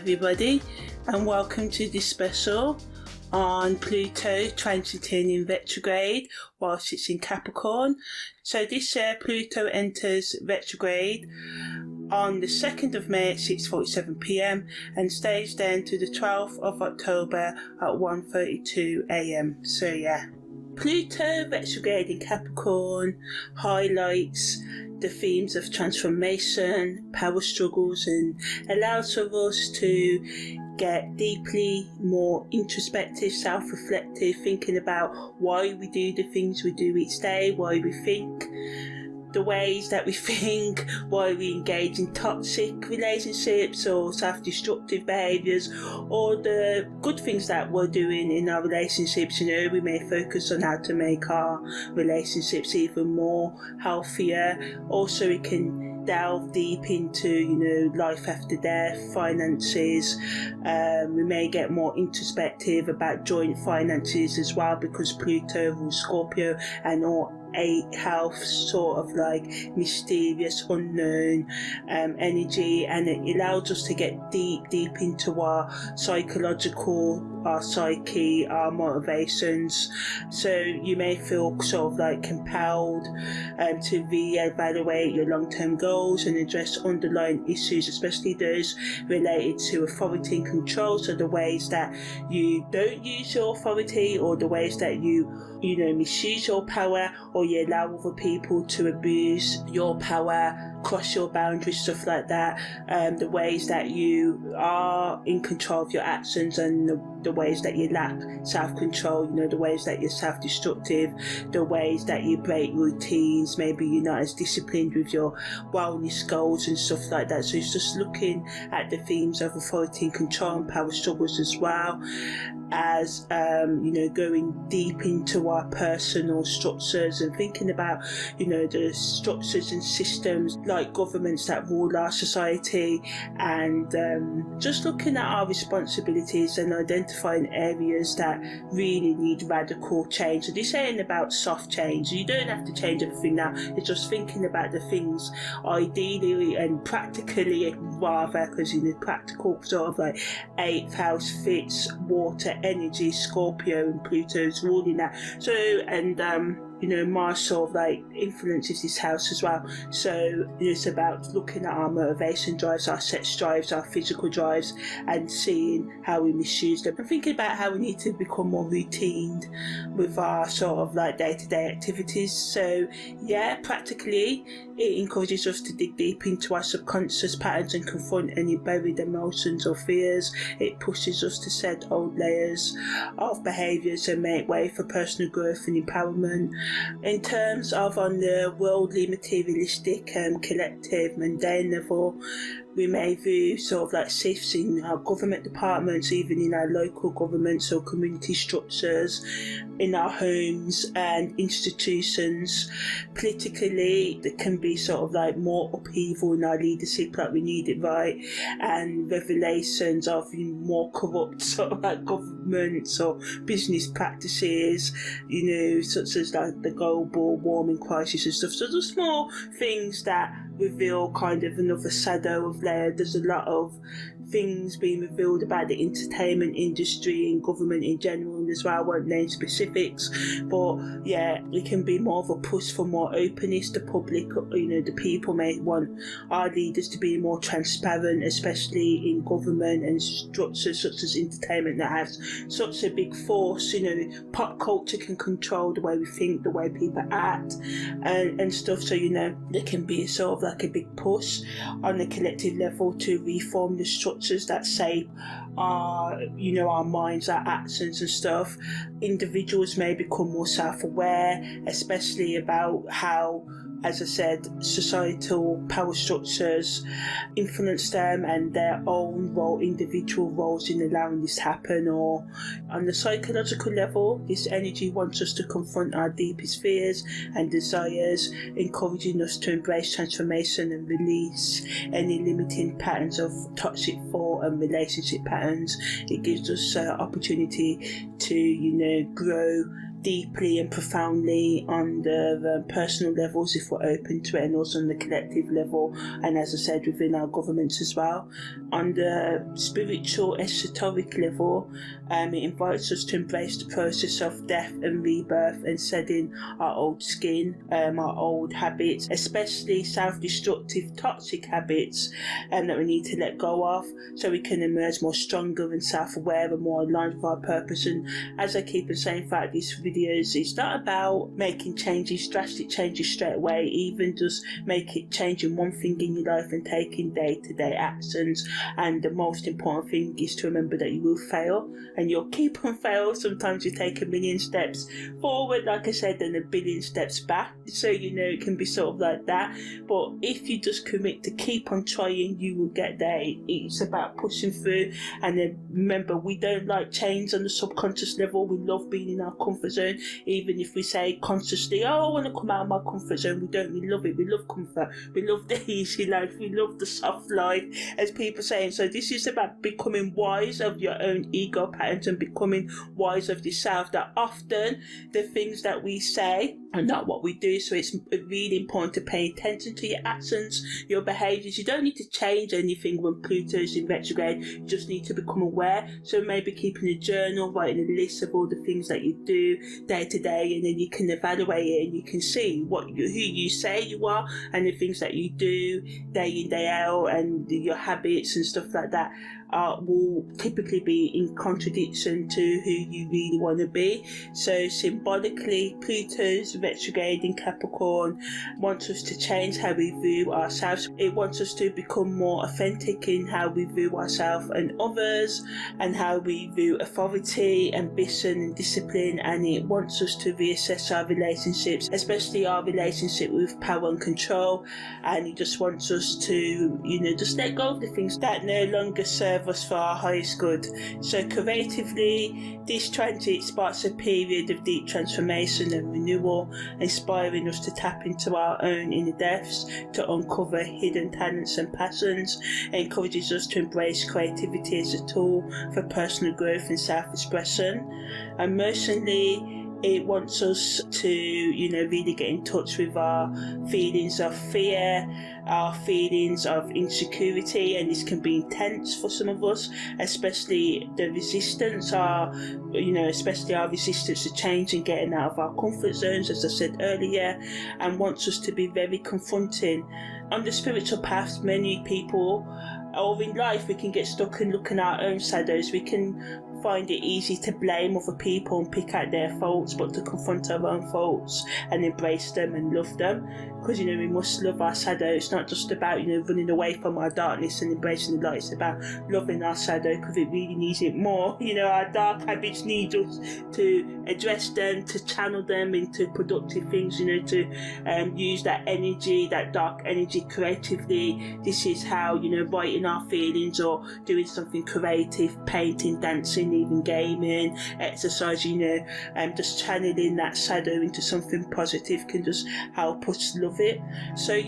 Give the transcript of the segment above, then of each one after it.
everybody, and welcome to this special on Pluto transiting in retrograde whilst it's in Capricorn. So this year Pluto enters retrograde on the 2nd of May at 6:47 p.m. and stays then to the 12th of October at 1:32 a.m. So yeah, Pluto retrograde in Capricorn highlights the themes of transformation, power struggles, and allows for us to get deeply more introspective, self-reflective, thinking about why we do the things we do each day, why we think the ways that we think, why we engage in toxic relationships or self-destructive behaviours, or the good things that we're doing in our relationships. You know, we may focus on how to make our relationships even more healthier. Also, we can delve deep into, you know, life after death, finances. We may get more introspective about joint finances as well, because Pluto rules Scorpio and all 8 health, sort of like mysterious, unknown energy, and it allows us to get deep into our psychological, our psyche, our motivations. So you may feel sort of like compelled to re-evaluate your long-term goals and address underlying issues, especially those related to authority and control. So the ways that you don't use your authority, or the ways that you misuse your power, or you allow other people to abuse your power, cross your boundaries, stuff like that. The ways that you are in control of your actions, and the ways that you lack self-control, you know, the ways that you're self-destructive, the ways that you break routines, maybe you're not as disciplined with your wellness goals and stuff like that. So it's just looking at the themes of authority and control and power struggles, as well as going deep into our personal structures and thinking about, you know, the structures and systems like governments that rule our society, and just looking at our responsibilities and identifying areas that really need radical change. So this ain't about soft change. You don't have to change everything now. It's just thinking about the things ideally and practically, rather, because practical sort of like 8th house fits water energy, Scorpio, and Pluto's ruling that. So, and Mars sort of like influences this house as well. So it's about looking at our motivation drives, our sex drives, our physical drives, and seeing how we misuse them, and thinking about how we need to become more routined with our sort of like day-to-day activities. So yeah, practically it encourages us to dig deep into our subconscious patterns and confront any buried emotions or fears. It pushes us to set old layers of behaviours and make way for personal growth and empowerment. In terms of on the worldly, materialistic, collective, mundane level, we may view sort of like shifts in our government departments, even in our local governments or community structures, in our homes and institutions. Politically, there can be sort of like more upheaval in our leadership, like we need it right, and revelations of more corrupt sort of like governments or business practices, such as like the global warming crisis and stuff. So there's more things that reveal kind of another shadow of layer. There's a lot of things being revealed about the entertainment industry and government in general as well. I won't name specifics, but yeah, it can be more of a push for more openness. The public, the people may want our leaders to be more transparent, especially in government and structures such as entertainment that has such a big force. Pop culture can control the way we think, the way people act, and stuff. So there can be sort of like a big push on the collective level to reform the structures that shape our minds, our actions and stuff. Individuals may become more self-aware, especially about how, as I said, societal power structures influence them and their own role, individual roles in allowing this to happen. Or on the psychological level, this energy wants us to confront our deepest fears and desires, encouraging us to embrace transformation and release any limiting patterns of toxic thought and relationship patterns. It gives us opportunity to grow deeply and profoundly on the personal levels if we're open to it, and also on the collective level, and as I said, within our governments as well. On the spiritual esoteric level, it invites us to embrace the process of death and rebirth and shedding our old skin, our old habits, especially self-destructive toxic habits that we need to let go of, so we can emerge more stronger and self-aware and more aligned with our purpose. And as I keep on saying throughout these videos, it's not about making changes, drastic changes straight away. Even just make it changing one thing in your life and taking day-to-day actions. And the most important thing is to remember that you will fail, and you'll keep on fail. Sometimes you take a million steps forward, like I said, and a billion steps back, so it can be sort of like that. But if you just commit to keep on trying, you will get there. It's about pushing through. And then remember, we don't like change on the subconscious level. We love being in our comfort zone. Even if we say consciously, oh, I want to come out of my comfort zone, we don't. We love it. We love comfort. We love the easy life. We love the soft life, as people say. So this is about becoming wise of your own ego patterns and becoming wise of yourself, that often the things that we say are not what we do. So it's really important to pay attention to your actions, your behaviours. You don't need to change anything when Pluto is in retrograde. You just need to become aware. So maybe keeping a journal, writing a list of all the things that you do day to day, and then you can evaluate it and you can see who you say you are and the things that you do day in, day out, and your habits and stuff like that will typically be in contradiction to who you really want to be. So symbolically, Pluto's retrograde in Capricorn wants us to change how we view ourselves. It wants us to become more authentic in how we view ourselves and others, and how we view authority, ambition and discipline. And it wants us to reassess our relationships, especially our relationship with power and control. And it just wants us to just let go of the things that no longer serve us for our highest good. So creatively, this transit sparks a period of deep transformation and renewal, inspiring us to tap into our own inner depths, to uncover hidden talents and passions. It encourages us to embrace creativity as a tool for personal growth and self-expression. Emotionally, it wants us to, really get in touch with our feelings of fear, our feelings of insecurity, and this can be intense for some of us, especially the resistance, especially our resistance to change and getting out of our comfort zones, as I said earlier, and wants us to be very confronting. On the spiritual path, many people, or in life, we can get stuck in looking at our own shadows. We can find it easy to blame other people and pick out their faults, but to confront our own faults and embrace them and love them, because we must love our shadow. It's not just about running away from our darkness and embracing the light. It's about loving our shadow, because it really needs it more. Our dark habits need us to address them, to channel them into productive things, to use that energy, that dark energy, creatively. This is how writing our feelings, or doing something creative, painting, dancing, even gaming, exercising, just channeling that shadow into something positive can just help us love it. So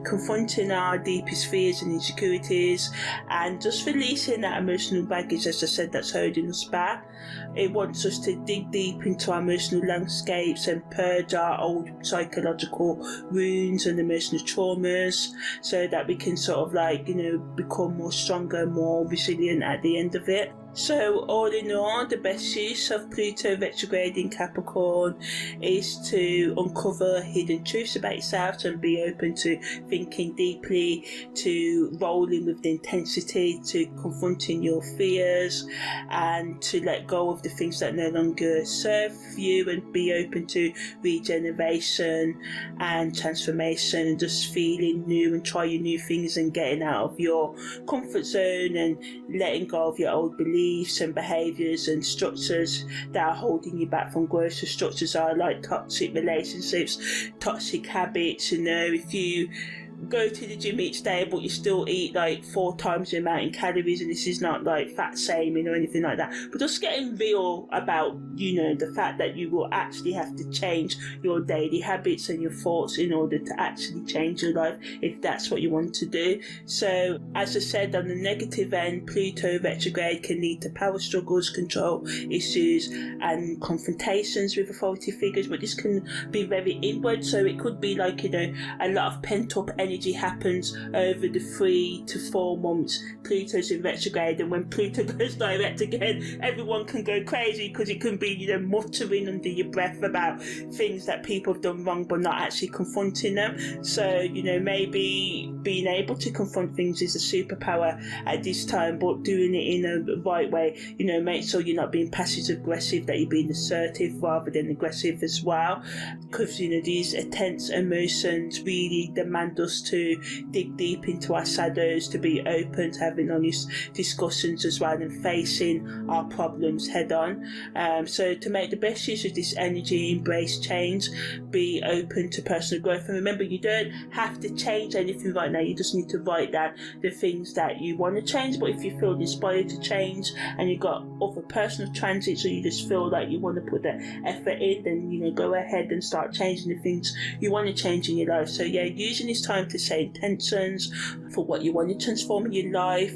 confronting our deepest fears and insecurities, and just releasing that emotional baggage, as I said, that's holding us back. It wants us to dig deep into our emotional landscapes and purge our old psychological wounds and emotional traumas, so that we can sort of become more stronger, more resilient at the end of it. So all in all, the best use of Pluto retrograde in Capricorn is to uncover hidden truths about yourself and be open to thinking deeply, to rolling with the intensity, to confronting your fears, and to let go of the things that no longer serve you, and be open to regeneration and transformation, and just feeling new and trying new things and getting out of your comfort zone and letting go of your old beliefs and behaviours and structures that are holding you back from growth. So structures are like toxic relationships, toxic habits. If you go to the gym each day, but you still eat like 4 times the amount in calories, and this is not like fat shaming or anything like that, but just getting real about, you know, the fact that you will actually have to change your daily habits and your thoughts in order to actually change your life, if that's what you want to do. So as I said, on the negative end, Pluto retrograde can lead to power struggles, control issues and confrontations with authority figures, but this can be very inward. So it could be like, you know, a lot of pent up energy happens over the 3 to 4 months Pluto's in retrograde, and when Pluto goes direct again, everyone can go crazy because it can be, you know, muttering under your breath about things that people have done wrong but not actually confronting them. So, you know, maybe being able to confront things is a superpower at this time, but doing it in a right way. You know, make sure you're not being passive aggressive, that you're being assertive rather than aggressive as well, because, you know, these intense emotions really demand us to dig deep into our shadows, to be open to having honest discussions as well, and facing our problems head on. So to make the best use of this energy, embrace change, be open to personal growth, and remember, you don't have to change anything right now. You just need to write down the things that you want to change. But if you feel inspired to change and you've got other personal transits, or you just feel like you want to put the effort in, then, you know, go ahead and start changing the things you want to change in your life. So yeah, using this time to set intentions for what you want to transform in your life,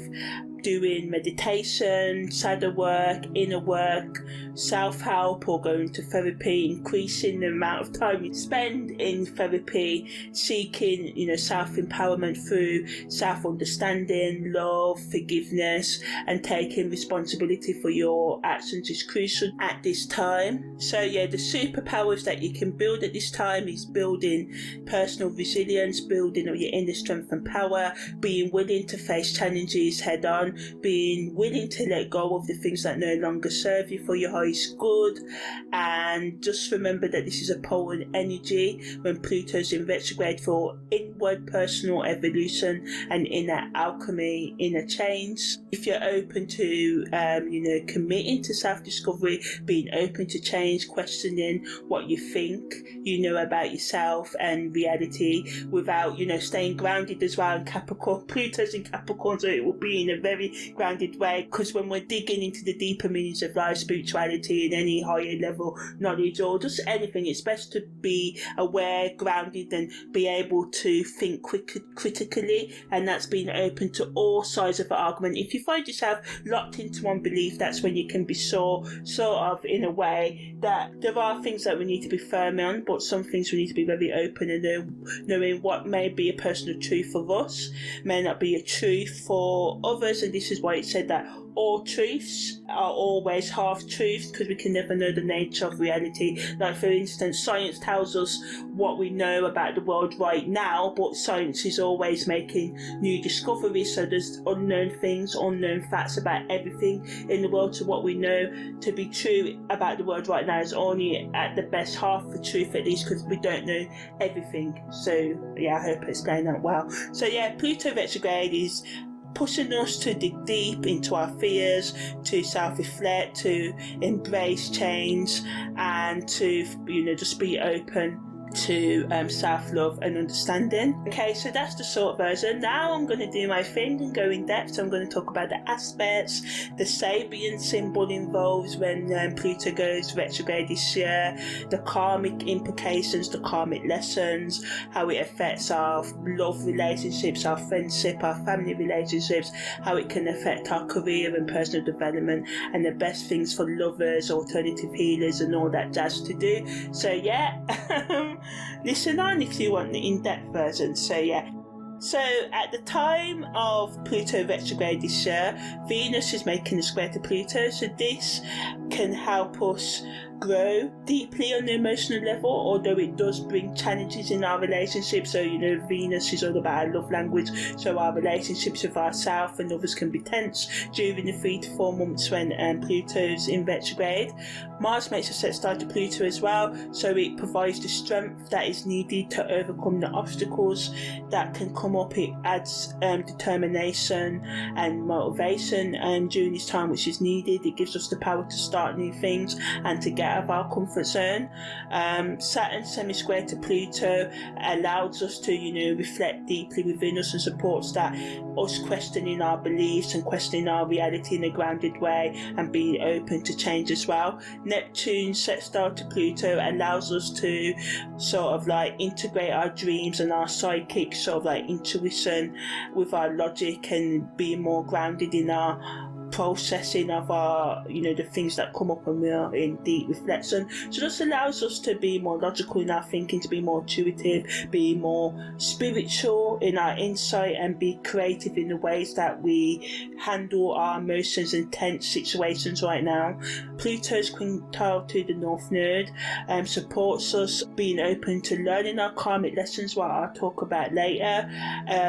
doing meditation, shadow work, inner work, self-help, or going to therapy, increasing the amount of time you spend in therapy, seeking, you know, self-empowerment through self-understanding, love, forgiveness, and taking responsibility for your actions is crucial at this time. So yeah, the superpowers that you can build at this time is building personal resilience, building your inner strength and power, being willing to face challenges head on, being willing to let go of the things that no longer serve you for your highest good. And just remember that this is a polar energy when Pluto's in retrograde, for inward personal evolution and inner alchemy, inner change. If you're open to you know, committing to self-discovery, being open to change, questioning what you think you know about yourself and reality, without, you know, staying grounded as well in Capricorn. Pluto's in Capricorn, so it will be in a very grounded way, because when we're digging into the deeper meanings of life, spirituality and any higher level knowledge, or just anything, it's best to be aware, grounded, and be able to think critically, and that's being open to all sides of the argument. If you find yourself locked into one belief, that's when you can be sort of in a way that there are things that we need to be firm on, but some things we need to be very open, and knowing what may be a personal truth for us may not be a truth for others. And this is why it said that all truths are always half truths, because we can never know the nature of reality. Like, for instance, science tells us what we know about the world right now, but science is always making new discoveries, so there's unknown things, unknown facts about everything in the world. So what we know to be true about the world right now is only at the best half the truth, at least, because we don't know everything. So yeah, I hope I explained that well. So yeah, Pluto retrograde is pushing us to dig deep into our fears, to self-reflect, to embrace change, and to, you know, just be open to self-love and understanding. Okay, so that's the short version. Now I'm going to do my thing and go in depth. So I'm going to talk about the aspects the Sabian symbol involves when Pluto goes retrograde this year, the karmic implications, the karmic lessons, how it affects our love relationships, our friendship, our family relationships, how it can affect our career and personal development, and the best things for lovers, alternative healers, and all that jazz to do. So yeah, listen on if you want the in-depth version. So yeah, so at the time of Pluto retrograde this year, Venus is making a square to Pluto, so this can help us grow deeply on the emotional level, although it does bring challenges in our relationship. So, you know, Venus is all about our love language, so our relationships with ourselves and others can be tense during the 3 to 4 months when Pluto's in retrograde. Mars makes a set start to Pluto as well, so it provides the strength that is needed to overcome the obstacles that can come up. It adds determination and motivation during this time, which is needed. It gives us the power to start new things and to get out of our comfort zone. Saturn semi-square to Pluto allows us to, reflect deeply within us and supports that us questioning our beliefs and questioning our reality in a grounded way and being open to change as well. Neptune sextile to Pluto allows us to sort of like integrate our dreams and our psychic sort of like intuition with our logic and being more grounded in our processing of our, the things that come up when we are in deep reflection. So this allows us to be more logical in our thinking, to be more intuitive, be more spiritual in our insight, and be creative in the ways that we handle our emotions and tense situations right now. Pluto's quintile to the North Node supports us being open to learning our karmic lessons, what I'll talk about later,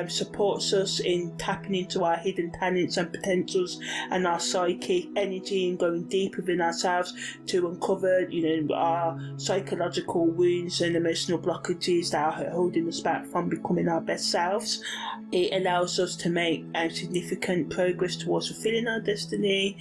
supports us in tapping into our hidden talents and potentials and our psychic energy and going deep within ourselves to uncover, our psychological wounds and emotional blockages that are holding us back from becoming our best selves. It allows us to make significant progress towards fulfilling our destiny.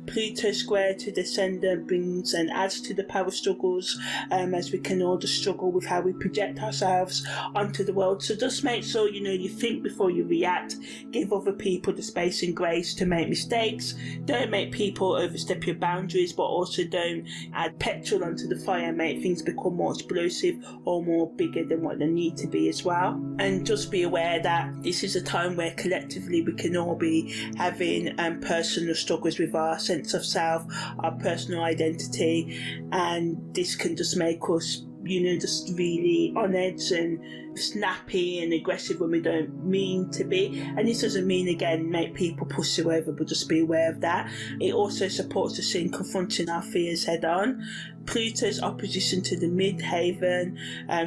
Pluto square to descendant brings and adds to the power struggles, as we can all just struggle with how we project ourselves onto the world. So just make sure you think before you react. Give other people the space and grace to make mistakes. Don't make people overstep your boundaries, but also don't add petrol onto the fire and make things become more explosive or more bigger than what they need to be as well. And just be aware that this is a time where collectively we can all be having personal struggles with our sense of self, our personal identity, and this can just make us just really on edge and snappy and aggressive when we don't mean to be. And this doesn't mean, again, make people push you over, but just be aware of that. It also supports us in confronting our fears head on. Pluto's opposition to the midheaven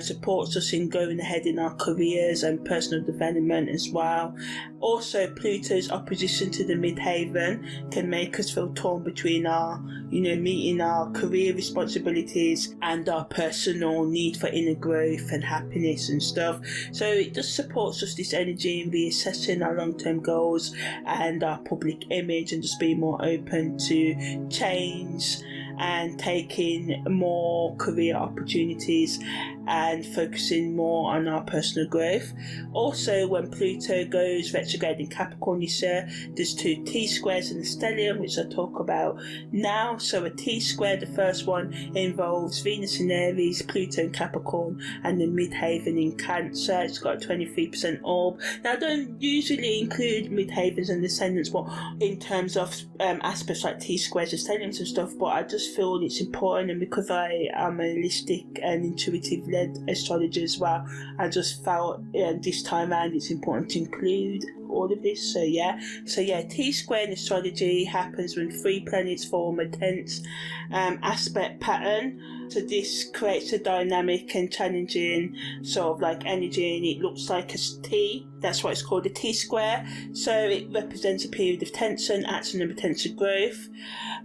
supports us in going ahead in our careers and personal development as well. Also, Pluto's opposition to the midheaven can make us feel torn between our, meeting our career responsibilities and our personal need for inner growth and happiness and stuff. So it just supports us, this energy, in reassessing our long-term goals and our public image and just being more open to change and taking more career opportunities and focusing more on our personal growth. Also, when Pluto goes retrograde in Capricorn this year, there's two T-squares in the stellium, which I'll talk about now. So a T-square, the first one, involves Venus in Aries, Pluto in Capricorn, and the midheaven in Cancer. It's got a 23% orb. Now, I don't usually include midheavens and descendants, but in terms of aspects like T-squares and stelliums and stuff, but I just feel it's important, and because I am a holistic and intuitive led astrologer as well, I just felt this time around it's important to include all of this. So T-square in astrology happens when 3 planets form a tense aspect pattern. So this creates a dynamic and challenging sort of like energy, and it looks like a T. That's why it's called a T-square. So it represents a period of tension, action and potential growth.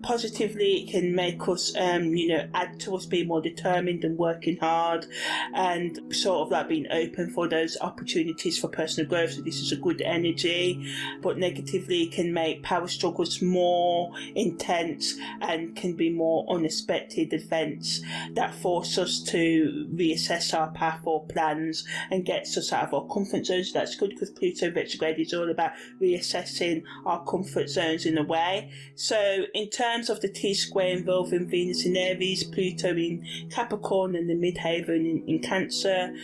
Positively, it can make us, add to us being more determined and working hard and sort of like being open for those opportunities for personal growth. So this is a good energy. But negatively, it can make power struggles more intense and can be more unexpected events that force us to reassess our path or plans and gets us out of our comfort zones. So that's good, because Pluto retrograde is all about reassessing our comfort zones in a way. So in terms of the T-square involving Venus in Aries, Pluto in Capricorn, and the midheaven in Cancer,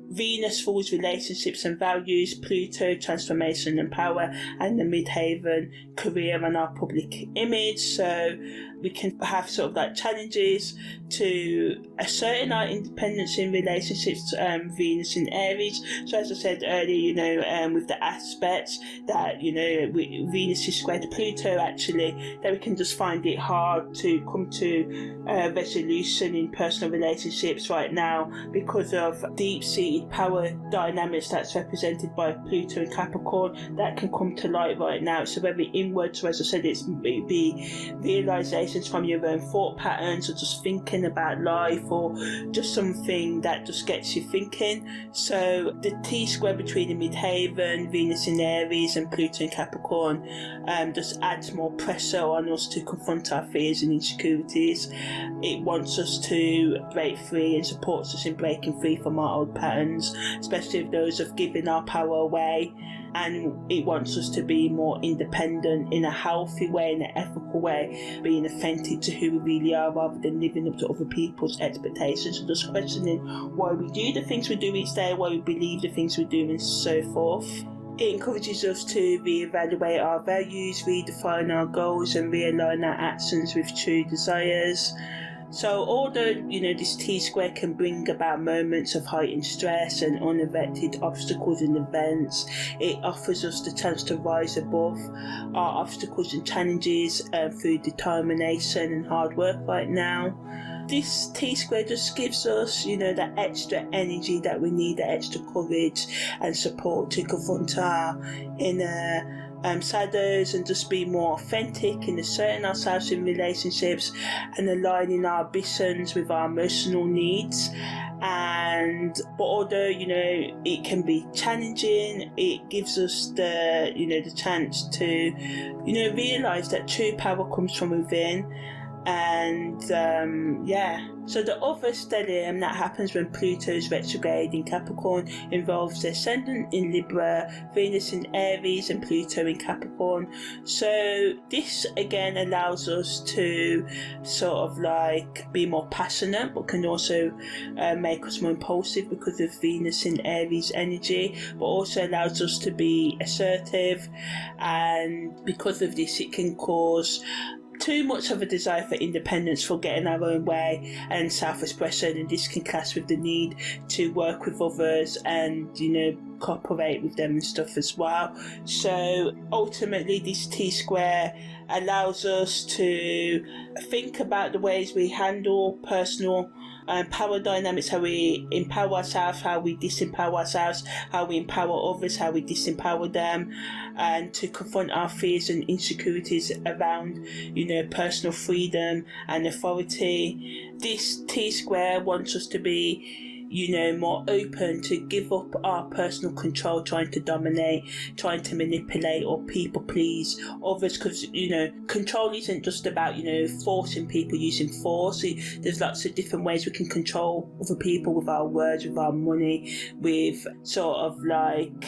Venus rules relationships and values, Pluto transformation and power, and the midheaven career and our public image. So we can have sort of like challenges to asserting our independence in relationships, Venus in Aries. So as I said earlier, with the aspects that, Venus is square to Pluto, actually, that we can just find it hard to come to resolution in personal relationships right now because of deep-seated the power dynamics that's represented by Pluto and Capricorn that can come to light right now. So very inward, so as I said, it be realizations from your own thought patterns, or just thinking about life, or just something that just gets you thinking. So the T-square between the midheaven, Venus in Aries and Pluto in Capricorn just adds more pressure on us to confront our fears and insecurities. It wants us to break free and supports us in breaking free from our old patterns, especially if those of giving our power away. And it wants us to be more independent in a healthy way, in an ethical way, being authentic to who we really are rather than living up to other people's expectations, and just questioning why we do the things we do each day, why we believe the things we do, and so forth. It encourages us to reevaluate our values, redefine our goals, and realign our actions with true desires. So although, this T-square can bring about moments of heightened stress and unabated obstacles and events, it offers us the chance to rise above our obstacles and challenges through determination and hard work right now. This T-square just gives us, that extra energy that we need, that extra courage and support to confront our inner shadows and just be more authentic in asserting ourselves in relationships and aligning our ambitions with our emotional needs. But although it can be challenging, it gives us the chance to realize that true power comes from within. And so the other stellium that happens when Pluto's retrograde in Capricorn involves the ascendant in Libra, Venus in Aries and Pluto in Capricorn. So this again allows us to sort of like be more passionate, but can also make us more impulsive because of Venus in Aries energy, but also allows us to be assertive, and because of this it can cause too much of a desire for independence, for getting our own way and self-expression, and this can clash with the need to work with others and cooperate with them and stuff as well. So ultimately this T-square allows us to think about the ways we handle personal power dynamics, how we empower ourselves, how we disempower ourselves, how we empower others, how we disempower them, and to confront our fears and insecurities around personal freedom and authority. This T-square wants us to be more open to give up our personal control, trying to dominate, trying to manipulate or people please others, because control isn't just about forcing people using force. There's lots of different ways we can control other people, with our words, with our money, with sort of like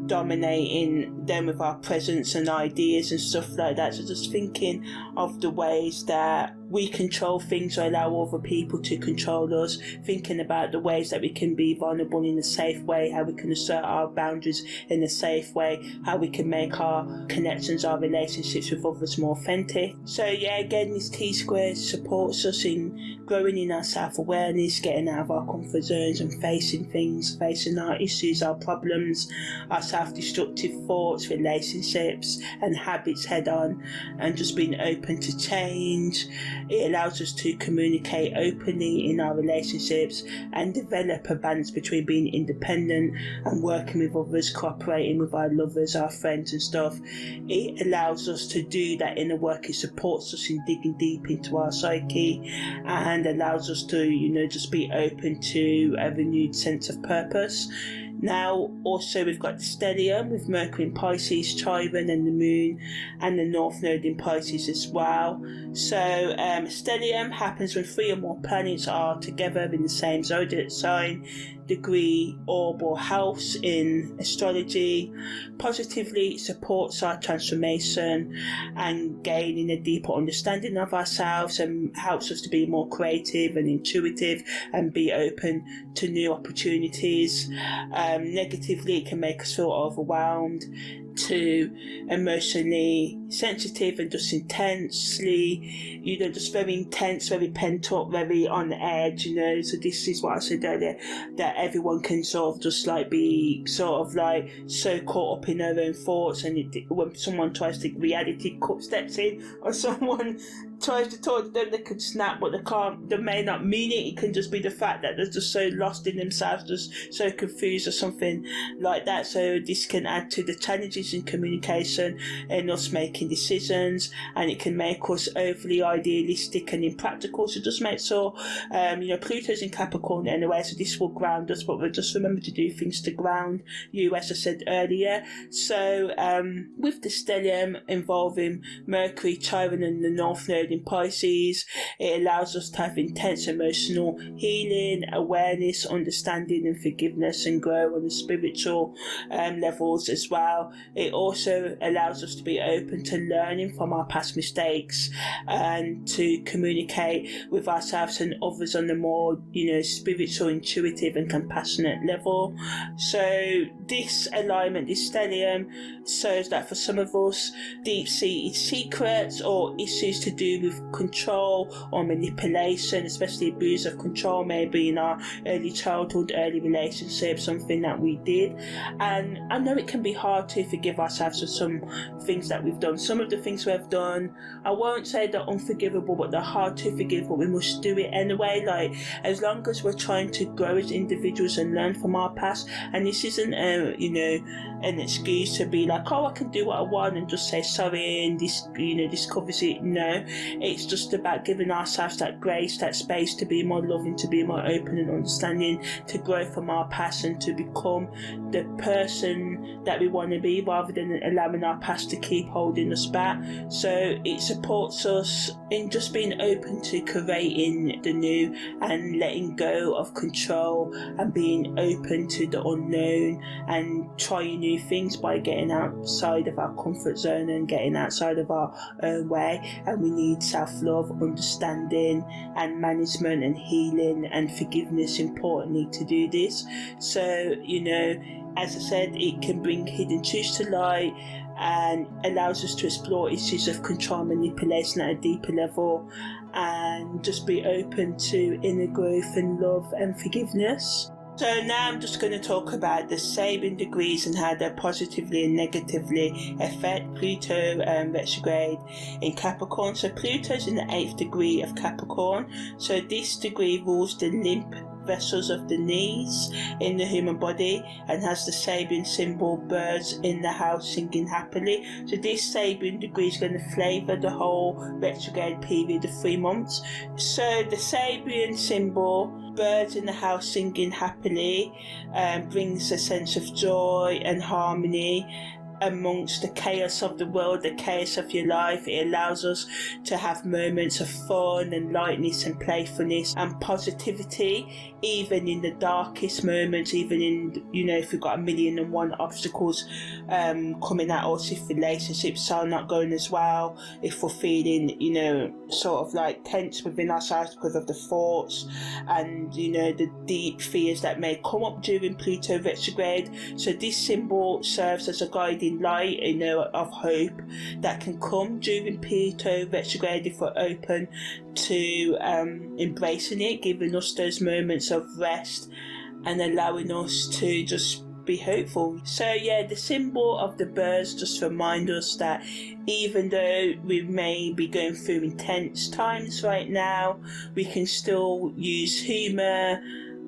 dominating them with our presence and ideas and stuff like that. So just thinking of the ways that we control things or allow other people to control us, thinking about the ways that we can be vulnerable in a safe way, how we can assert our boundaries in a safe way, how we can make our connections, our relationships with others more authentic. So again, this T-square supports us in growing in our self-awareness, getting out of our comfort zones and facing things, facing our issues, our problems, our self-destructive thoughts, relationships and habits head on, and just being open to change. It allows us to communicate openly in our relationships and develop a balance between being independent and working with others, cooperating with our lovers, our friends and stuff. It allows us to do that inner work. It supports us in digging deep into our psyche and allows us to, just be open to a renewed sense of purpose. Now, also we've got the stellium with Mercury in Pisces, Chiron and the Moon and the North Node in Pisces as well. So stellium happens when 3 or more planets are together in the same zodiac sign, degree, orb or house in astrology. Positively, it supports our transformation and gaining a deeper understanding of ourselves, and helps us to be more creative and intuitive and be open to new opportunities. Negatively, it can make us feel overwhelmed, to emotionally sensitive and just intensely, just very intense, very pent up, very on edge, so this is what I said earlier, that everyone can sort of just like be sort of like so caught up in their own thoughts, and when someone tries to reality steps in, or someone tries to talk to them, they can snap, but they can't. They may not mean it. It can just be the fact that they're just so lost in themselves, just so confused or something like that. So this can add to the challenges in communication and us making decisions, and it can make us overly idealistic and impractical. So just make sure, Pluto's in Capricorn anyway, so this will ground us, but we'll just remember to do things to ground you, as I said earlier. So with the stellium involving Mercury, Chiron and the North Node in Pisces, it allows us to have intense emotional healing, awareness, understanding and forgiveness, and grow on the spiritual levels as well. It also allows us to be open to learning from our past mistakes and to communicate with ourselves and others on a more, spiritual, intuitive and compassionate level. So this alignment, this stellium, shows that for some of us, deep-seated secrets or issues to do with control or manipulation, especially abuse of control, maybe in our early childhood, early relationships, something that we did. And I know it can be hard to forgive ourselves for some things that we've done. Some of the things we've done, I won't say they're unforgivable, but they're hard to forgive, but we must do it anyway. Like, as long as we're trying to grow as individuals and learn from our past, and this isn't an excuse to be like, oh, I can do what I want and just say sorry and this covers it. No, it's just about giving ourselves that grace, that space to be more loving, to be more open and understanding, to grow from our past and to become the person that we want to be, rather than allowing our past to keep holding us back. So it supports us in just being open to creating the new and letting go of control and being open to the unknown and trying new things by getting outside of our comfort zone and getting outside of our own way. And we need self-love, understanding and management and healing and forgiveness, importantly, to do this. So, as I said, it can bring hidden truths to light and allows us to explore issues of control and manipulation at a deeper level, and just be open to inner growth and love and forgiveness. So now I'm just going to talk about the Sabian degrees and how they positively and negatively affect Pluto retrograde in Capricorn. So Pluto's in the 8th degree of Capricorn. So this degree rules the limp vessels of the knees in the human body and has the Sabian symbol, birds in the house singing happily. So this Sabian degree is going to flavour the whole retrograde period of 3 months. So the Sabian symbol, birds in the house singing happily, brings a sense of joy and harmony amongst the chaos of the world, the chaos of your life. It allows us to have moments of fun and lightness and playfulness and positivity, even in the darkest moments, even in, if we've got 1,000,001 obstacles coming at us, if relationships are not going as well, if we're feeling, sort of like tense within ourselves because of the thoughts and, the deep fears that may come up during Pluto retrograde. So this symbol serves as a guiding light, of hope that can come during Pluto retrograde if we're open to embracing it, giving us those moments of rest and allowing us to just be hopeful. So the symbol of the birds just remind us that even though we may be going through intense times right now, we can still use humour,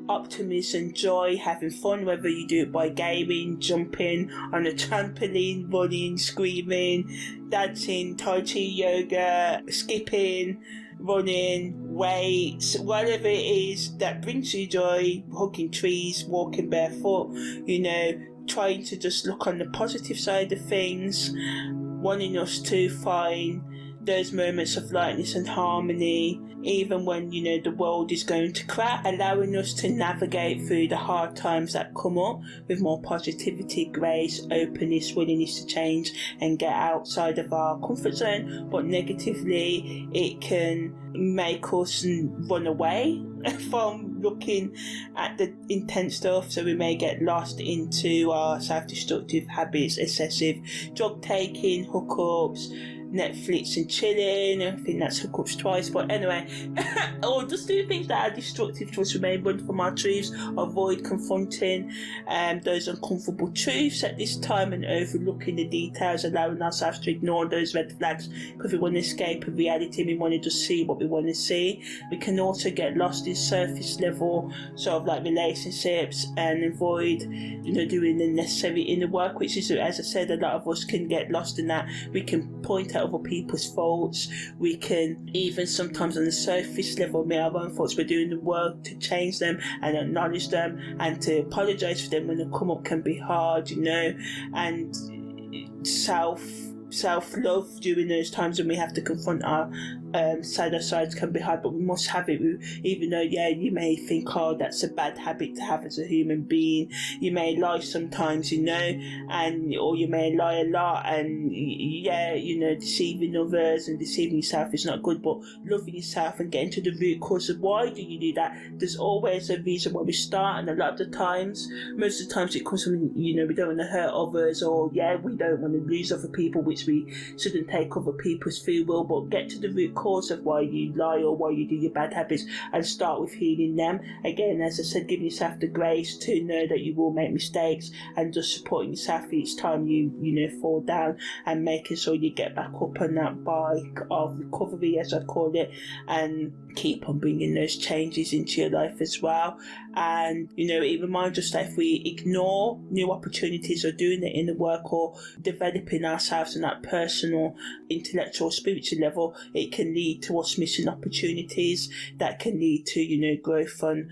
optimism, joy, having fun, whether you do it by gaming, jumping on a trampoline, running, screaming, dancing, tai chi, yoga, skipping, running, weights, whatever it is that brings you joy, hugging trees, walking barefoot, trying to just look on the positive side of things, wanting us to find those moments of lightness and harmony, even when the world is going to crash, allowing us to navigate through the hard times that come up with more positivity, grace, openness, willingness to change and get outside of our comfort zone. But negatively, it can make us run away from looking at the intense stuff, so we may get lost into our self-destructive habits, excessive drug taking, hookups, Netflix and chilling. I think that's hookups twice, but anyway, or just do things that are destructive to us. Remain run from our truths, avoid confronting those uncomfortable truths at this time, and overlooking the details, allowing ourselves to ignore those red flags because we want to escape of reality. We want to just see what we want to see. We can also get lost in surface level sort of like relationships and avoid, doing the necessary inner work, which is, as I said, a lot of us can get lost in that. We can point out other people's faults. We can even sometimes on the surface level admit our own faults. We're doing the work to change them and acknowledge them and to apologise for them when they come up can be hard, and self-love during those times when we have to confront our shadow sides can be hard, but we must have it. Even though, you may think, that's a bad habit to have as a human being. You may lie sometimes, or you may lie a lot, and deceiving others and deceiving yourself is not good. But loving yourself and getting to the root cause of why do you do that. There's always a reason why we start, and a lot of the times, most of the times it comes from, we don't want to hurt others, or we don't want to lose other people, which we shouldn't take other people's free will, but get to the root cause of why you lie or why you do your bad habits and start with healing them. Again, as I said, giving yourself the grace to know that you will make mistakes and just supporting yourself each time you fall down, and making sure you get back up on that bike of recovery, as I call it, and keep on bringing those changes into your life as well. And it reminds us that if we ignore new opportunities or doing the inner work or developing ourselves on that personal, intellectual, spiritual level, it can lead to us missing opportunities that can lead to growth on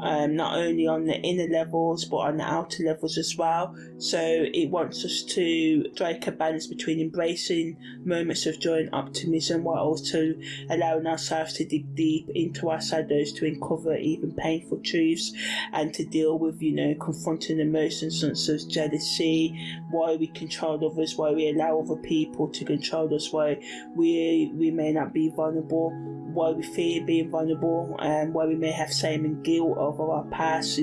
not only on the inner levels but on the outer levels as well. So it wants us to strike a balance between embracing moments of joy and optimism while also allowing ourselves to dig deep into our shadows to uncover even painful truths and to deal with confronting emotions such as jealousy, why we control others, why we allow other people to control us, why we may not be vulnerable, why we fear being vulnerable, and why we may have shame and guilt over our past.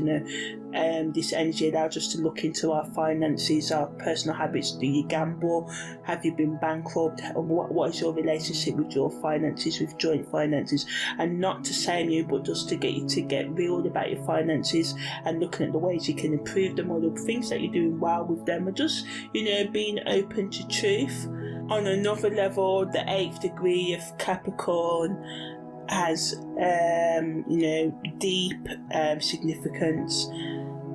This energy allows us to look into our finances, our personal habits. Do you gamble? Have you been bankrupt? What is your relationship with your finances, with joint finances? And not to shame you, but just to get you to get real about your finances and looking at the ways you can improve them, or the things that you're doing well with them, and just being open to truth. On another level, the 8th degree of Capricorn has deep significance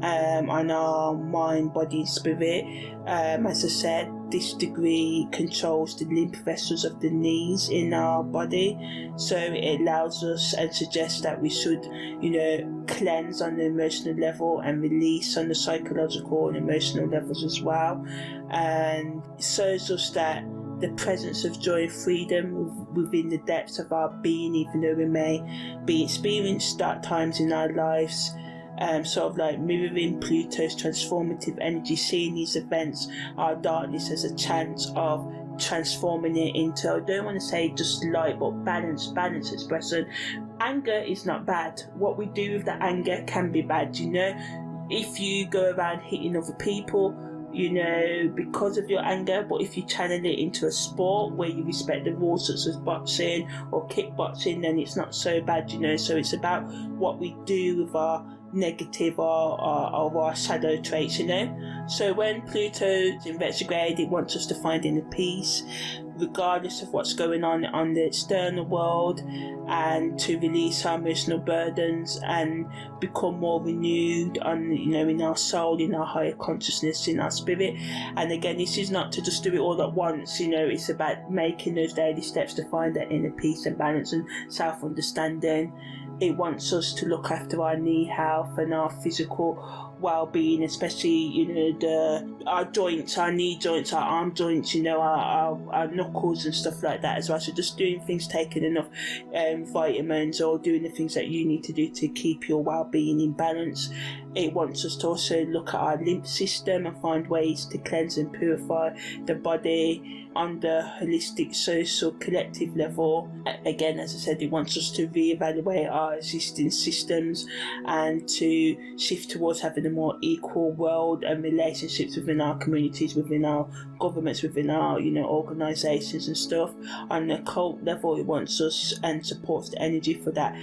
on our mind, body and spirit. As I said, this degree controls the lymph vessels of the knees in our body, so it allows us and suggests that we should cleanse on the emotional level and release on the psychological and emotional levels as well. And it shows us that the presence of joy and freedom within the depths of our being, even though we may be experienced dark times in our lives, sort of like mirroring Pluto's transformative energy, seeing these events, our darkness, as a chance of transforming it into, I don't want to say just light, but balance expression. Anger is not bad. What we do with the anger can be bad, if you go around hitting other people, because of your anger. But if you channel it into a sport where you respect the rules, such as boxing or kickboxing, then it's not so bad, So it's about what we do with our negative or our shadow traits, So when Pluto's in retrograde, it wants us to find inner peace, regardless of what's going on the external world, and to release our emotional burdens and become more renewed on, in our soul, in our higher consciousness, in our spirit. And again, this is not to just do it all at once, it's about making those daily steps to find that inner peace and balance and self-understanding. It wants us to look after our knee health and our physical well-being, especially our joints, our knee joints, our arm joints, our knuckles and stuff like that as well. So just doing things, taking enough vitamins, or doing the things that you need to do to keep your well-being in balance. It wants us to also look at our lymph system and find ways to cleanse and purify the body on the holistic, social, collective level. Again, as I said, it wants us to reevaluate our existing systems and to shift towards having a more equal world and relationships within our communities, within our governments, within our, organisations and stuff. On the cult level, it wants us and supports the energy for that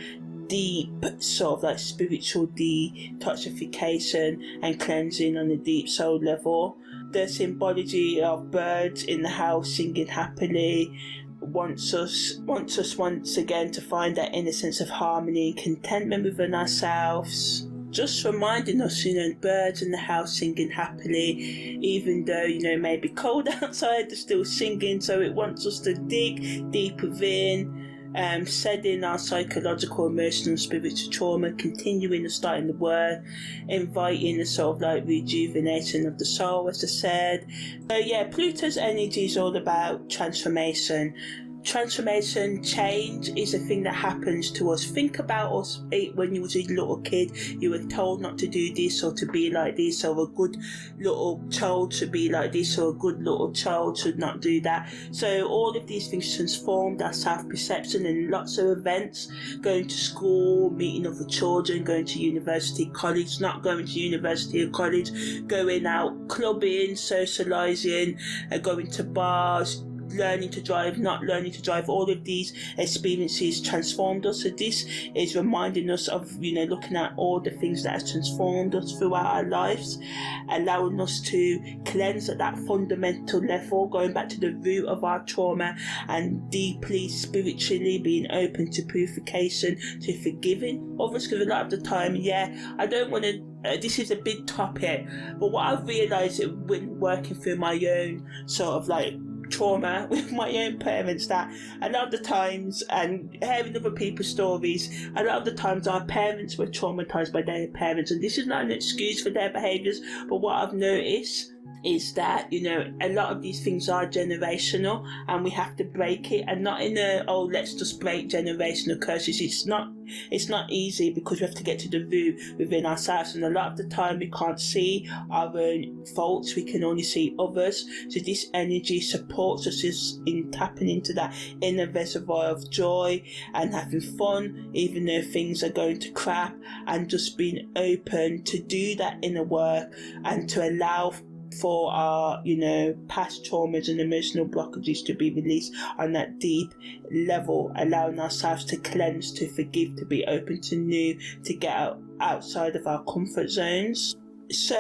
deep sort of like spiritual detoxification and cleansing on the deep soul level. The symbology of birds in the house singing happily wants us once again to find that innocence of harmony and contentment within ourselves. Just reminding us, birds in the house singing happily, even though, it may be cold outside, they're still singing. So it wants us to dig deep within, shedding our psychological, emotional, spiritual trauma, continuing to starting the work, inviting the sort of like rejuvenation of the soul, as I said. So yeah, Pluto's energy is all about transformation. Transformation, change is a thing that happens to us. Think about us when you was a little kid. You were told not to do this or to be like this, or a good little child should be like this, or a good little child should not do that. So all of these things transformed our self-perception in lots of events. Going to school, meeting other children, going to university, college, not going to university or college, going out clubbing, socialising, going to bars, learning to drive, not learning to drive. All of these experiences transformed us. So this is reminding us of, looking at all the things that have transformed us throughout our lives, allowing us to cleanse at that fundamental level, going back to the root of our trauma, and deeply spiritually being open to purification, to forgiving others. Because a lot of the time, I don't want to this is a big topic, but what I've realised when working through my own sort of like trauma with my own parents, that a lot of the times, and hearing other people's stories, a lot of the times our parents were traumatized by their parents, and this is not an excuse for their behaviours, but what I've noticed is that a lot of these things are generational, and we have to break it, and not in a let's just break generational curses. It's not easy, because we have to get to the root within ourselves, and a lot of the time we can't see our own faults, we can only see others. So this energy supports us in tapping into that inner reservoir of joy and having fun, even though things are going to crap, and just being open to do that inner work and to allow for our past traumas and emotional blockages to be released on that deep level, allowing ourselves to cleanse, to forgive, to be open to new, to get outside of our comfort zones. So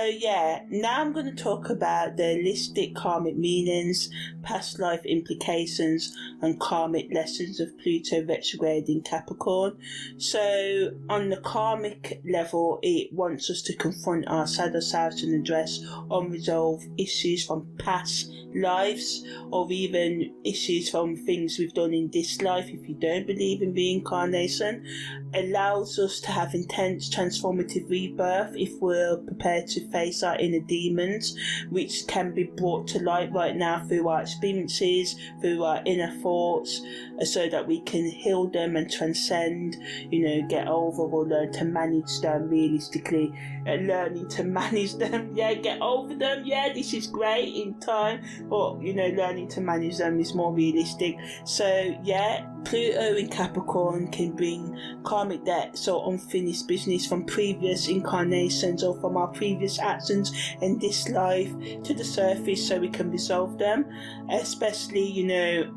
now I'm going to talk about the holistic karmic meanings, past life implications, and karmic lessons of Pluto retrograde in Capricorn. So on the karmic level, it wants us to confront our shadow selves and address unresolved issues from past lives, or even issues from things we've done in this life. If you don't believe in reincarnation, allows us to have intense transformative rebirth if we're prepared to face our inner demons, which can be brought to light right now through our experiences, through our inner thoughts, so that we can heal them and transcend, get over or learn to manage them realistically. Learning to manage them, get over them, this is great in time, but learning to manage them is more realistic. So Pluto in Capricorn can bring karmic debts or unfinished business from previous incarnations or from our previous actions in this life to the surface, so we can resolve them, especially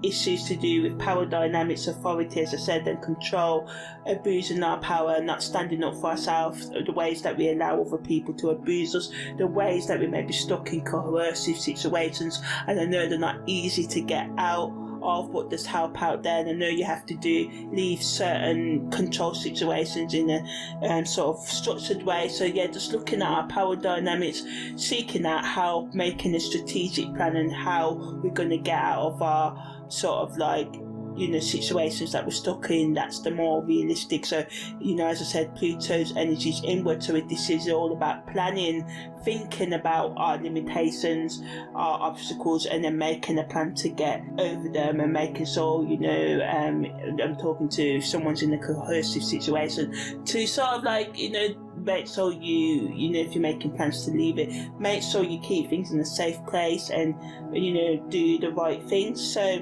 issues to do with power dynamics, authority, as I said, and control, abusing our power, not standing up for ourselves, the ways that we allow other people to abuse us, the ways that we may be stuck in coercive situations, and I know they're not easy to get out of, but there's help out there, and I know you have to leave certain control situations in a sort of structured way. So just looking at our power dynamics, seeking out help, making a strategic plan, and how we're going to get out of our sort of like situations that we're stuck in. That's the more realistic. So as I said, Pluto's energy is inward, so this is all about planning, thinking about our limitations, our obstacles, and then making a plan to get over them, and making sure I'm talking to someone's in a coercive situation, to sort of like make sure you if you're making plans to leave it, make sure you keep things in a safe place and do the right things. So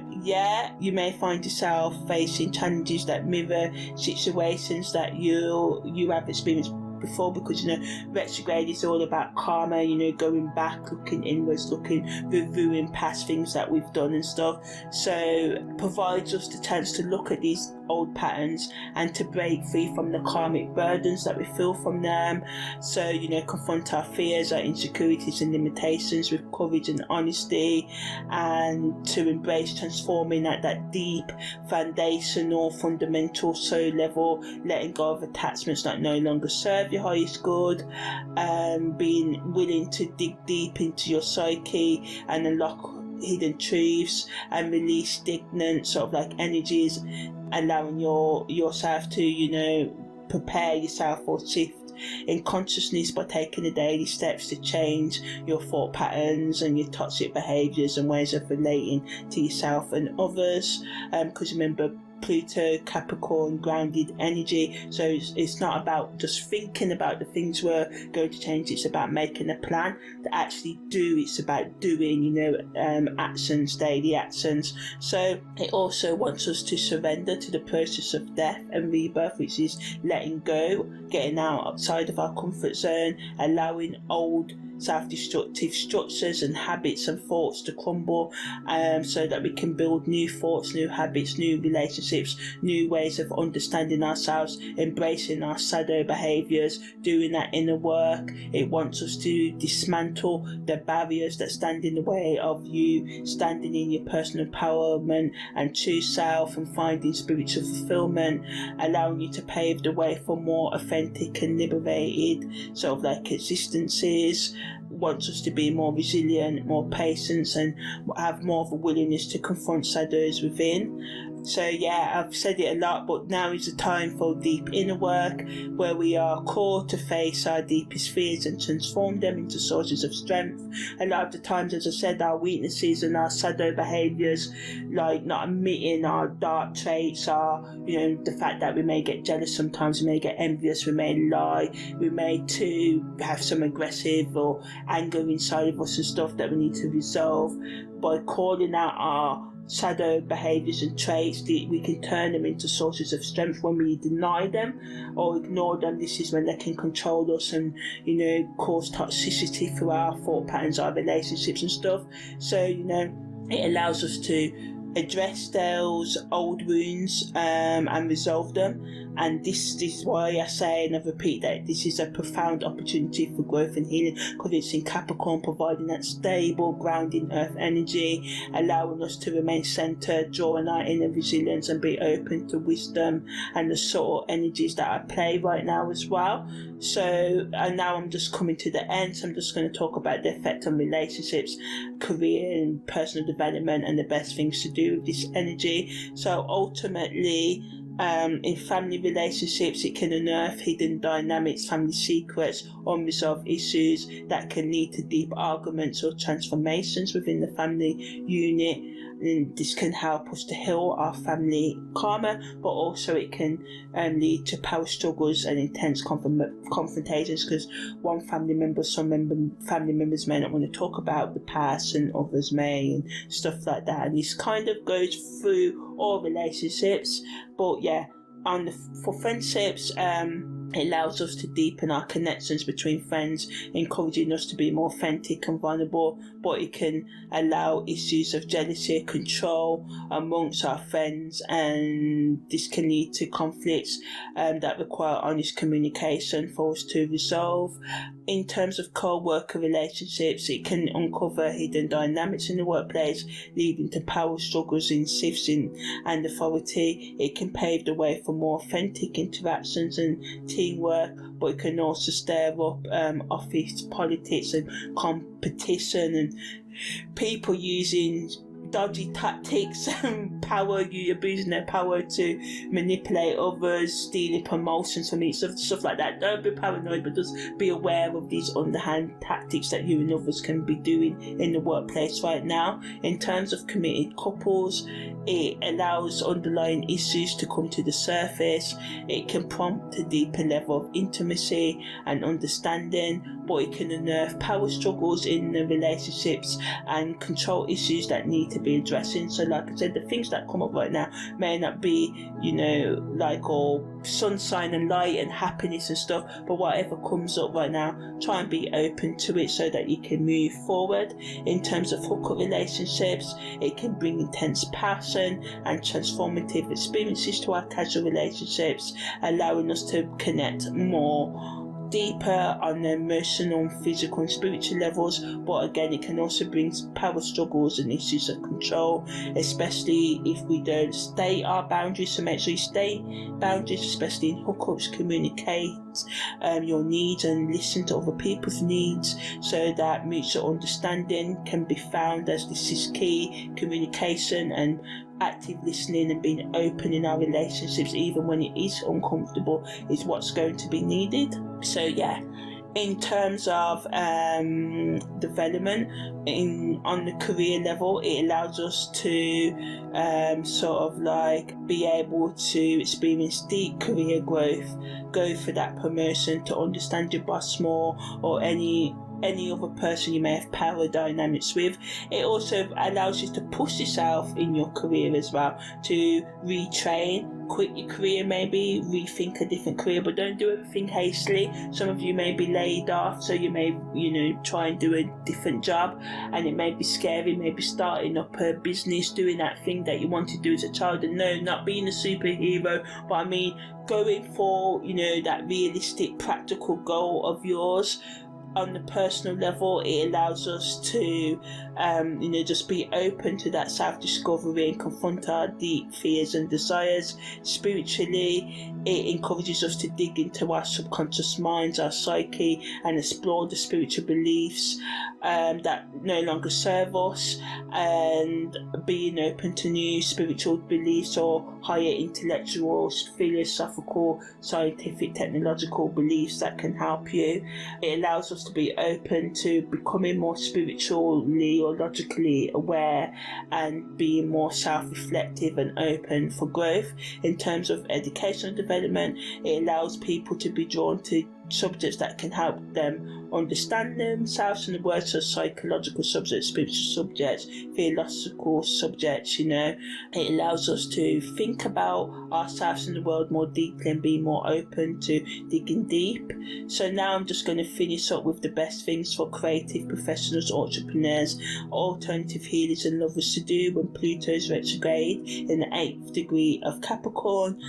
you may find yourself facing challenges that mirror situations that you have experienced before, because retrograde is all about karma, going back, looking inwards, reviewing past things that we've done and stuff. So provides us the chance to look at these old patterns and to break free from the karmic burdens that we feel from them. So confront our fears, our insecurities and limitations with courage and honesty, and to embrace transforming at that deep foundational fundamental soul level, letting go of attachments that no longer serve your highest good, and being willing to dig deep into your psyche and unlock hidden truths and release stagnant sort of like energies, allowing yourself to prepare yourself for shift in consciousness by taking the daily steps to change your thought patterns and your toxic behaviours and ways of relating to yourself and others, because remember, Pluto, Capricorn, grounded energy. So it's not about just thinking about the things we're going to change. It's about making a plan to actually do. It's about doing, actions, daily actions. So it also wants us to surrender to the process of death and rebirth, which is letting go, getting outside of our comfort zone, allowing old self-destructive structures and habits and thoughts to crumble, so that we can build new thoughts, new habits, new relationships, new ways of understanding ourselves, embracing our shadow behaviours, doing that inner work. It wants us to dismantle the barriers that stand in the way of you standing in your personal empowerment and true self and finding spiritual fulfilment, allowing you to pave the way for more authentic and liberated sort of like existences. Wants us to be more resilient, more patient, and have more of a willingness to confront shadows within. So yeah, I've said it a lot, but now is the time for deep inner work, where we are called to face our deepest fears and transform them into sources of strength. A lot of the times, as I said, our weaknesses and our shadow behaviours, like not admitting our dark traits, are the fact that we may get jealous sometimes, we may get envious, we may lie, we may too have some aggressive or anger inside of us and stuff that we need to resolve. By calling out our shadow behaviours and traits, we can turn them into sources of strength. When we deny them or ignore them, this is when they can control us and cause toxicity through our thought patterns, our relationships and stuff. So it allows us to address those old wounds and resolve them. And this is why I say and I repeat that this is a profound opportunity for growth and healing, because it's in Capricorn, providing that stable, grounding earth energy, allowing us to remain centered, drawing our inner resilience and be open to wisdom and the subtle energies that are at play right now as well. So and now I'm just coming to the end, so I'm just going to talk about the effect on relationships, career and personal development, and the best things to do with this energy. So ultimately, in family relationships, it can unearth hidden dynamics, family secrets, unresolved issues that can lead to deep arguments or transformations within the family unit. And this can help us to heal our family karma, but also it can lead to power struggles and intense confrontations, because some family members may not want to talk about the past and others may, and stuff like that. And this kind of goes through all relationships. But yeah, for friendships, it allows us to deepen our connections between friends, encouraging us to be more authentic and vulnerable, but it can allow issues of jealousy, control amongst our friends, and this can lead to conflicts that require honest communication for us to resolve. In terms of co-worker relationships, it can uncover hidden dynamics in the workplace, leading to power struggles in shifts and authority. It can pave the way for more authentic interactions and teamwork, but it can also stir up office politics and competition and people using dodgy tactics and power, you abusing their power to manipulate others, stealing promotions from each other, stuff like that. Don't be paranoid, but just be aware of these underhand tactics that you and others can be doing in the workplace right now. In terms of committed couples, it allows underlying issues to come to the surface. It can prompt a deeper level of intimacy and understanding, but it can unearth power struggles in the relationships and control issues that need to be addressing. So like I said, the things that come up right now may not be, like all sunshine and light and happiness and stuff, but whatever comes up right now, try and be open to it so that you can move forward. In terms of hookup relationships, it can bring intense passion and transformative experiences to our casual relationships, allowing us to connect more deeper on the emotional, physical and spiritual levels. But again, it can also bring power struggles and issues of control, especially if we don't state our boundaries. So make sure you state boundaries, especially in hookups. Communicate your needs and listen to other people's needs so that mutual understanding can be found, as this is key. Communication and active listening and being open in our relationships, even when it is uncomfortable, is what's going to be needed. So yeah, in terms of development on the career level, it allows us to sort of like be able to experience deep career growth, go for that promotion, to understand your boss more, or any other person you may have power dynamics with. It also allows you to push yourself in your career as well, to retrain, quit your career, maybe rethink a different career, but don't do everything hastily. Some of you may be laid off, so you may try and do a different job, and it may be scary, maybe starting up a business, doing that thing that you wanted to do as a child. And no, not being a superhero, but I mean going for that realistic, practical goal of yours. On the personal level, it allows us to just be open to that self-discovery and confront our deep fears and desires. Spiritually, it encourages us to dig into our subconscious minds, our psyche, and explore the spiritual beliefs that no longer serve us, and being open to new spiritual beliefs or higher intellectual, philosophical, scientific, technological beliefs that can help you. It allows us to be open to becoming more spiritually or logically aware, and being more self-reflective and open for growth. In terms of educational development, it allows people to be drawn to subjects that can help them understand themselves, in the words of psychological subjects, spiritual subjects, philosophical subjects. It allows us to think about ourselves and the world more deeply and be more open to digging deep. So now I'm just going to finish up with the best things for creative professionals, entrepreneurs, alternative healers and lovers to do when Pluto's retrograde in the 8th degree of Capricorn.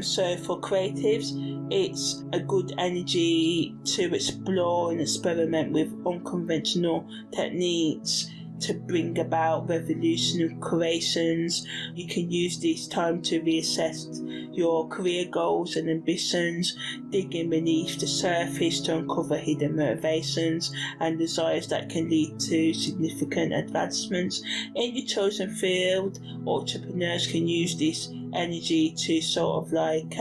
So for creatives, it's a good energy to explore and experiment with unconventional techniques to bring about revolutionary creations. You can use this time to reassess your career goals and ambitions, digging beneath the surface to uncover hidden motivations and desires that can lead to significant advancements in your chosen field. Entrepreneurs can use this energy to sort of like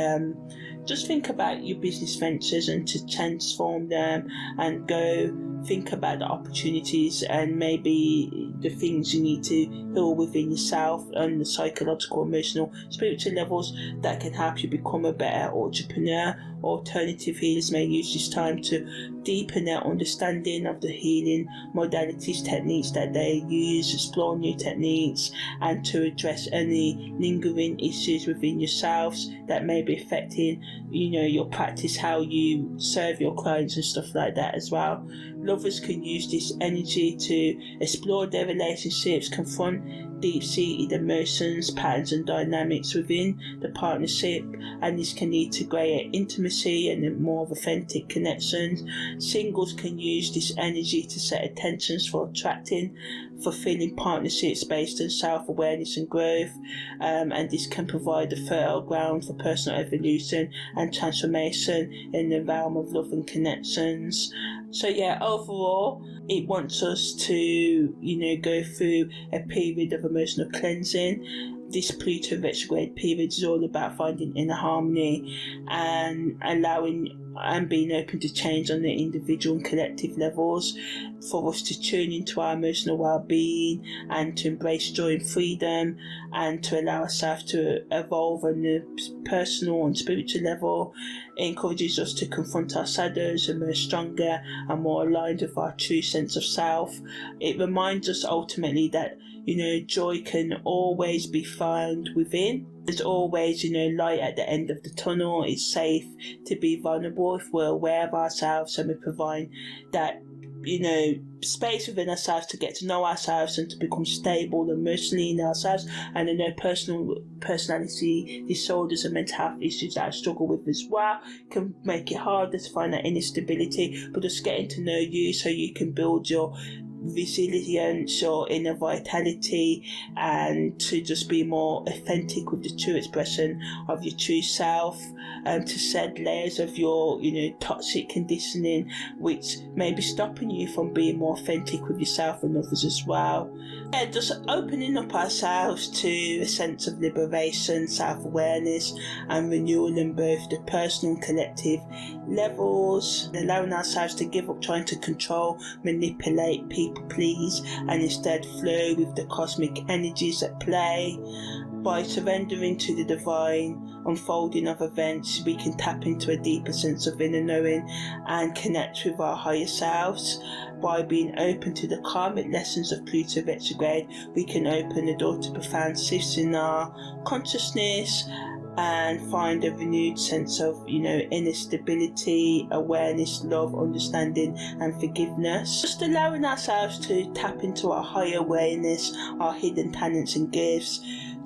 just think about your business ventures and to transform them, and go think about the opportunities and maybe the things you need to heal within yourself on the psychological, emotional, spiritual levels that can help you become a better entrepreneur. Alternative healers may use this time to deepen their understanding of the healing modalities, techniques that they use, explore new techniques, and to address any lingering issues within yourselves that may be affecting your practice, how you serve your clients and stuff like that as well. Lovers can use this energy to explore their relationships, confront deep-seated emotions, patterns and dynamics within the partnership, and this can lead to greater intimacy and more of authentic connections. Singles can use this energy to set intentions for attracting, fulfilling partnerships based on self-awareness and growth, and this can provide a fertile ground for personal evolution and transformation in the realm of love and connections. So yeah, overall, it wants us to, go through a period of emotional cleansing. This Pluto retrograde period is all about finding inner harmony and allowing and being open to change on the individual and collective levels. for us to tune into our emotional well-being and to embrace joy and freedom, and to allow ourselves to evolve on the personal and spiritual level. It encourages us to confront our shadows, emerge stronger and more aligned with our true sense of self. It reminds us ultimately that, joy can always be found within. There's always, light at the end of the tunnel. It's safe to be vulnerable if we're aware of ourselves and we provide that, space within ourselves to get to know ourselves and to become stable emotionally in ourselves. And I know personality disorders and mental health issues that I struggle with as well can make it harder to find that inner stability, but just getting to know you so you can build your resilience, your inner vitality, and to just be more authentic with the true expression of your true self, to shed layers of your toxic conditioning which may be stopping you from being more authentic with yourself and others as well. Just opening up ourselves to a sense of liberation, self-awareness and renewal in both the personal and collective levels, allowing ourselves to give up trying to control, manipulate, people please, and instead flow with the cosmic energies at play. By surrendering to the divine unfolding of events, we can tap into a deeper sense of inner knowing and connect with our higher selves. By being open to the karmic lessons of Pluto retrograde, we can open the door to profound shifts in our consciousness and find a renewed sense of, inner stability, awareness, love, understanding and forgiveness. Just allowing ourselves to tap into our higher awareness, our hidden talents and gifts,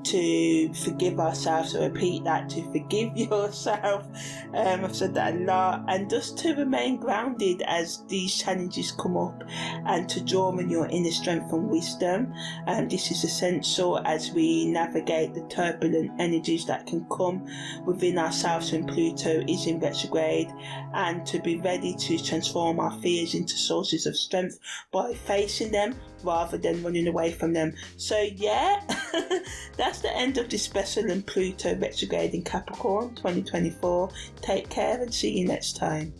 to forgive ourselves. So repeat that, to forgive yourself. I've said that a lot. And just to remain grounded as these challenges come up, and to draw on your inner strength and wisdom. This is essential as we navigate the turbulent energies that can come within ourselves when Pluto is in retrograde, and to be ready to transform our fears into sources of strength by facing them rather than running away from them. So that's the end of this special in Pluto retrograde in Capricorn 2024. Take care and see you next time.